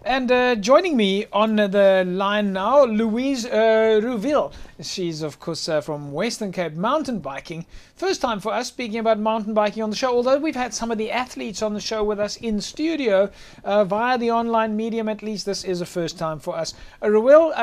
And joining me on the line now, Louise Ruwiel. She's, of course, from Western Cape mountain biking. First time for us speaking about mountain biking on the show, although we've had some of the athletes on the show with us in studio via the online medium. At least this is a first time for us. Ruwiel,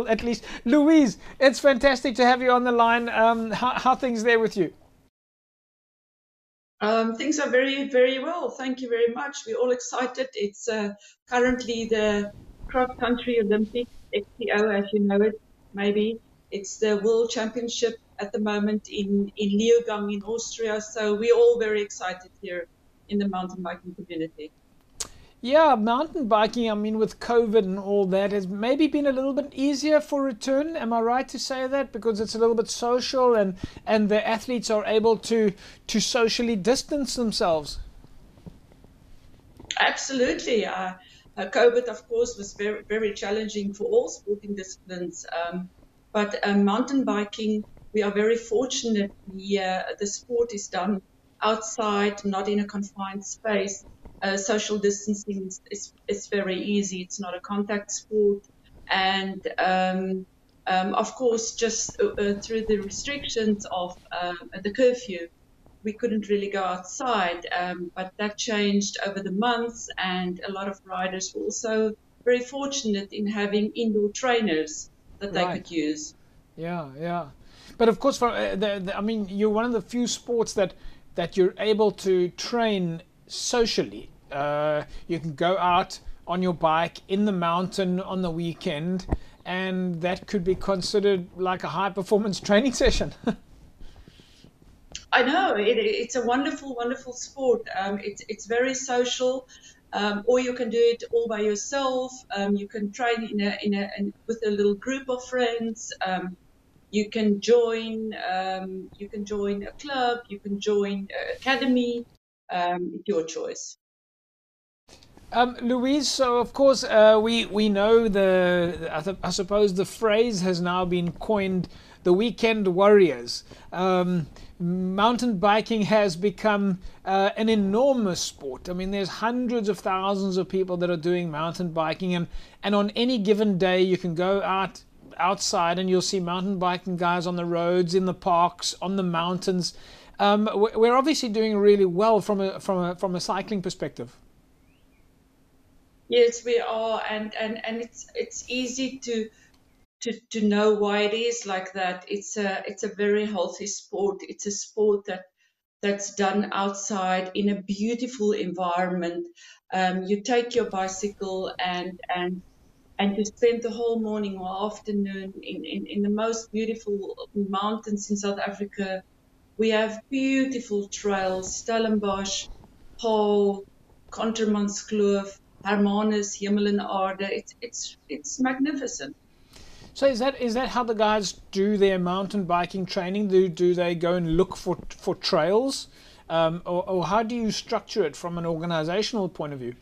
at least. Louise, it's fantastic to have you on the line. How things there with you? Things are very, very well. Thank you very much. We're all excited. It's currently the cross country Olympic XCO, as you know it, maybe. It's the World Championship at the moment in Leogang in Austria. So we're all very excited here in the mountain biking community. Yeah, mountain biking, I mean, with COVID and all that, has maybe been a little bit easier for return. Am I right to say that? Because it's a little bit social and the athletes are able to socially distance themselves. Absolutely. COVID, of course, was very, very challenging for all sporting disciplines. But mountain biking, we are very fortunate. The sport is done outside, not in a confined space. Social distancing is very easy. It's not a contact sport. And of course, just through the restrictions of the curfew, we couldn't really go outside, but that changed over the months, and a lot of riders were also very fortunate in having indoor trainers that they could Right. use. Yeah, yeah. But of course, for I mean, you're one of the few sports that you're able to train socially. You can go out on your bike in the mountain on the weekend, and that could be considered like a high performance training session. I know it's a wonderful, wonderful sport. It's very social, or you can do it all by yourself. You can train with a little group of friends. You can join a club. You can join an academy. It's your choice. Louise, so of course we know I suppose the phrase has now been coined, the weekend warriors. Mountain biking has become an enormous sport. I mean, there's hundreds of thousands of people that are doing mountain biking, and on any given day you can go outside and you'll see mountain biking guys on the roads, in the parks, on the mountains. We're obviously doing really well from a cycling perspective. Yes, we are, and it's easy to know why it is like that. It's a very healthy sport. It's a sport that's done outside in a beautiful environment. You take your bicycle and you spend the whole morning or afternoon in the most beautiful mountains in South Africa. We have beautiful trails, Stellenbosch, Paul, Contermanskloof, Hermanus, Hemel en Aarde. It's magnificent. So is that how the guys do their mountain biking training? Do they go and look for trails, or how do you structure it from an organizational point of view?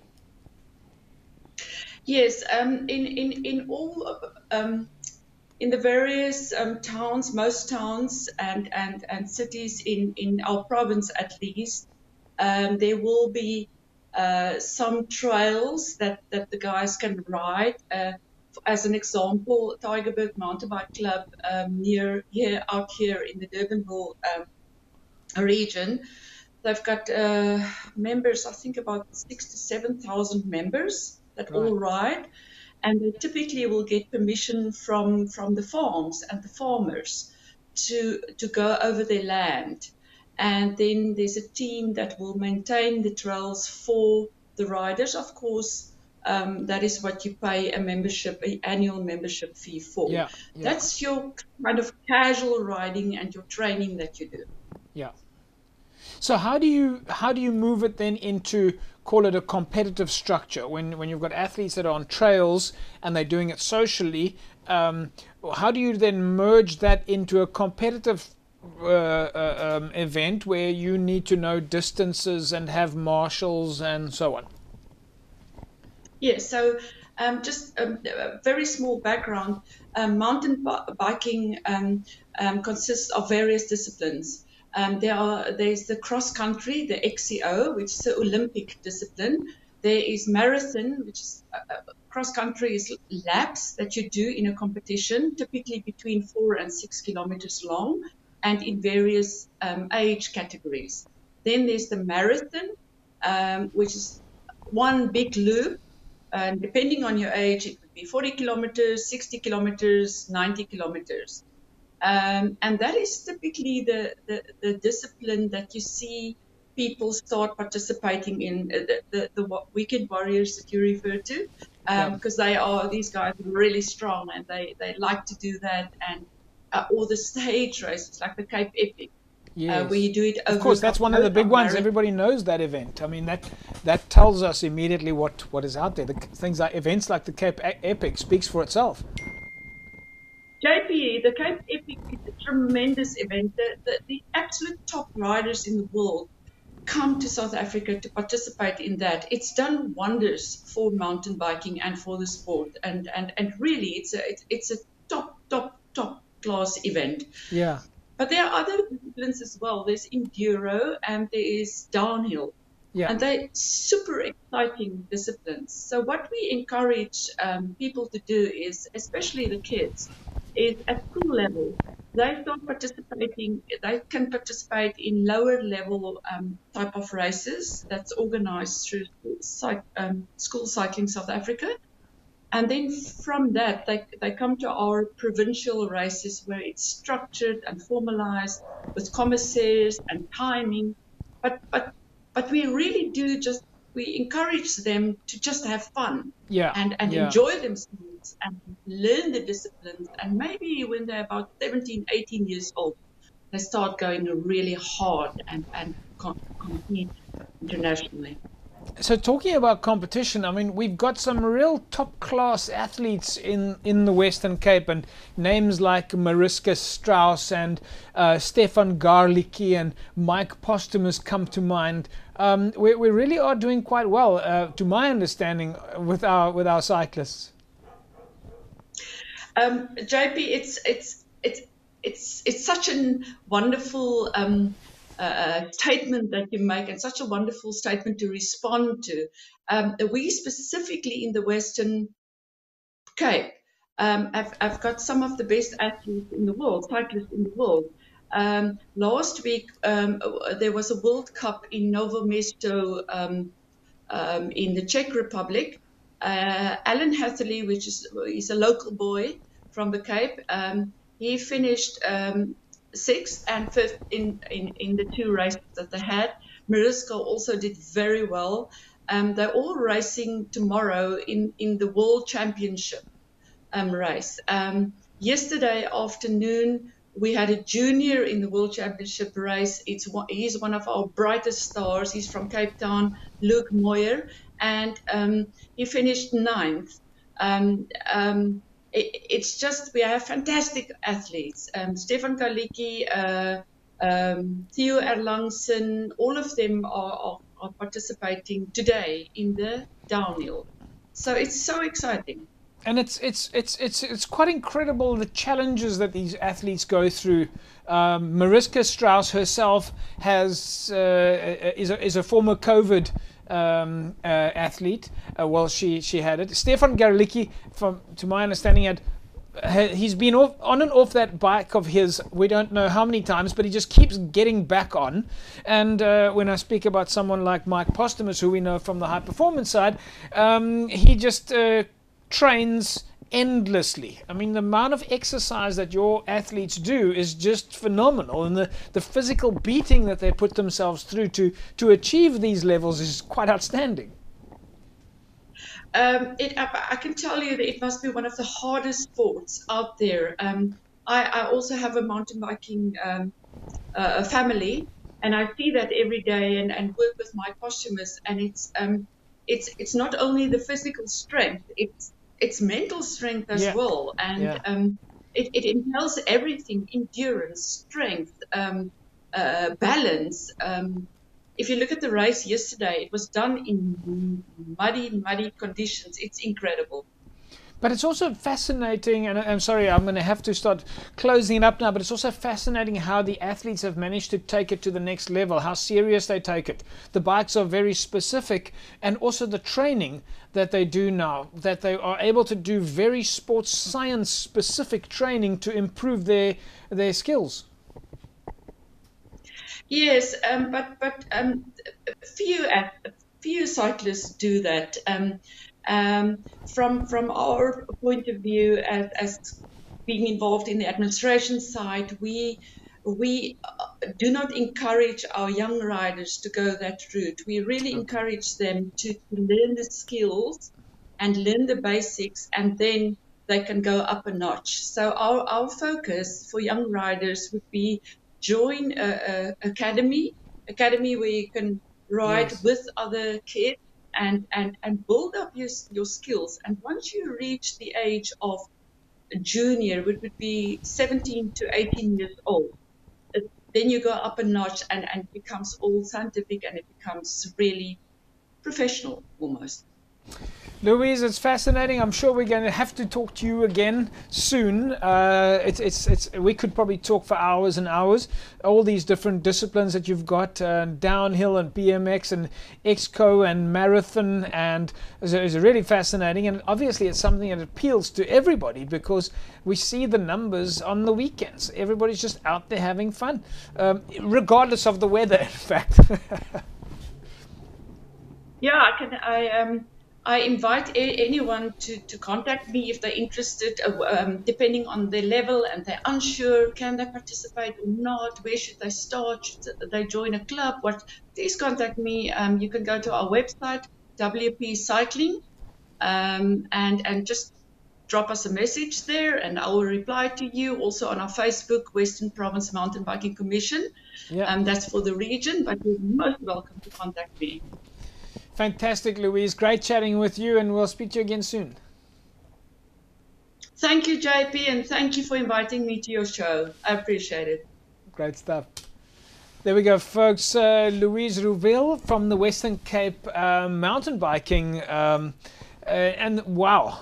Yes, in all in the various towns, most towns and cities in our province at least, there will be some trails that the guys can ride. As an example, Tigerberg Mountain Bike Club near here out here in the Durbanville region, they've got members. I think about 6 to 7 thousand members that Right. all ride, and they typically will get permission from the farms and the farmers to go over their land. And then there's a team that will maintain the trails for the riders. Of course, that is what you pay a membership, an annual membership fee for. Yeah. Yeah. That's your kind of casual riding and your training that you do. Yeah. So how do you move it then into, call it, a competitive structure when you've got athletes that are on trails and they're doing it socially? Um, how do you then merge that into a competitive event where you need to know distances and have marshals and so on? Yes, so just a very small background. Biking consists of various disciplines. There's the cross country, the XCO, which is the Olympic discipline. There is marathon, which is cross country is laps that you do in a competition, typically between 4 and 6 kilometers long, and in various age categories. Then there's the marathon, which is one big loop, and depending on your age, it could be 40 kilometers, 60 kilometers, 90 kilometers. And that is typically the discipline that you see people start participating in, the weekend warriors that you refer to, because these guys are really strong and they like to do that. And or the stage races like the Cape Epic. Yes. Where you do it over of course, that's one of the big ones. Everybody knows that event. I mean, that tells us immediately what is out there. Things like events like the Cape Epic speaks for itself. JP, the Cape Epic is a tremendous event. The absolute top riders in the world come to South Africa to participate in that. It's done wonders for mountain biking and for the sport. And really, it's a top class event. Yeah. But there are other disciplines as well. There's enduro and there is downhill. Yeah. And they're super exciting disciplines. So what we encourage people to do is, especially the kids, is at school level, they can participate in lower level type of races that's organized through School Cycling South Africa. And then from that, they come to our provincial races where it's structured and formalized with commissaires and timing. But we really do we encourage them to just have fun and enjoy themselves and learn the disciplines. And maybe when they're about 17, 18 years old, they start going really hard and compete internationally. So talking about competition, I mean, we've got some real top-class athletes in the Western Cape, and names like Mariska Strauss and Stefan Garlicki and Mike Postumus come to mind. We really are doing quite well, to my understanding, with our cyclists. JP, it's such a wonderful statement that you make, and such a wonderful statement to respond to. We specifically in the Western Cape have got some of the best athletes in the world, cyclists in the world. Last week there was a World Cup in Novo Mesto in the Czech Republic. Alan Hatherley, he's a local boy from the Cape, he finished sixth and fifth in the two races that they had. Mariska also did very well. They're all racing tomorrow in the World Championship race. Yesterday afternoon, we had a junior in the World Championship race. He's one of our brightest stars. He's from Cape Town, Luke Moyer, and he finished ninth. It's just, we have fantastic athletes. Stefan Garlicki, Theo Erlangsen, all of them are participating today in the downhill. So it's so exciting. And it's quite incredible the challenges that these athletes go through. Mariska Strauss herself is a former COVID athlete. Well, she had it. Stefan Garlicki, to my understanding, he's been on and off that bike of his, we don't know how many times, but he just keeps getting back on. And when I speak about someone like Mike Postumus, who we know from the high performance side, he just trains endlessly. I mean, the amount of exercise that your athletes do is just phenomenal, and the physical beating that they put themselves through to achieve these levels is quite outstanding. I can tell you that it must be one of the hardest sports out there. I also have a mountain biking family, and I see that every day and work with my Postumus, and it's not only the physical strength, it's mental strength as well, and it entails everything: endurance, strength, balance. If you look at the race yesterday, it was done in muddy conditions. It's incredible. But it's also fascinating, and I'm sorry, I'm going to have to start closing it up now, but it's also fascinating how the athletes have managed to take it to the next level, how serious they take it. The bikes are very specific, and also the training that they do now, that they are able to do very sports science specific training to improve their skills. Yes, but few cyclists do that. From our point of view, as being involved in the administration side, we do not encourage our young riders to go that route. We really encourage them to learn the skills and learn the basics, and then they can go up a notch. So our focus for young riders would be join a academy where you can ride Yes. with other kids and build up your skills. And once you reach the age of junior, which would be 17 to 18 years old, then you go up a notch and it becomes all scientific and it becomes really professional almost. Louise, it's fascinating. I'm sure we're going to have to talk to you again soon. We could probably talk for hours and hours. All these different disciplines that you've got, downhill and BMX and Exco and marathon, and it's really fascinating. And obviously, it's something that appeals to everybody because we see the numbers on the weekends. Everybody's just out there having fun, regardless of the weather. In fact. Yeah, I invite anyone to contact me if they're interested, depending on their level and they're unsure, can they participate or not, where should they start, should they join a club, please contact me. You can go to our website, WP Cycling, and just drop us a message there and I will reply to you. Also on our Facebook, Western Province Mountain Biking Commission. Yeah. That's for the region, but you're most welcome to contact me. Fantastic, Louise. Great chatting with you, and we'll speak to you again soon. Thank you, JP, and thank you for inviting me to your show. I appreciate it. Great stuff. There we go, folks. Louise Ruwiel from the Western Cape mountain biking. And wow,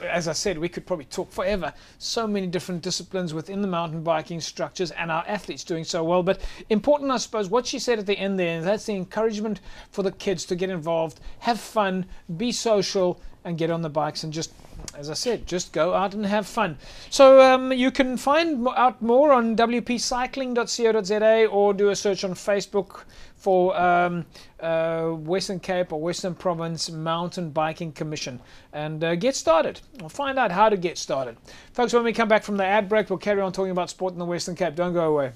as I said, we could probably talk forever. So many different disciplines within the mountain biking structures and our athletes doing so well. But important, I suppose, what she said at the end there, that's the encouragement for the kids to get involved, have fun, be social, and get on the bikes and just, as I said, just go out and have fun. So you can find out more on wpcycling.co.za or do a search on Facebook for Western Cape or Western Province Mountain Biking Commission and get started. We'll find out how to get started. Folks, when we come back from the ad break, we'll carry on talking about sport in the Western Cape. Don't go away.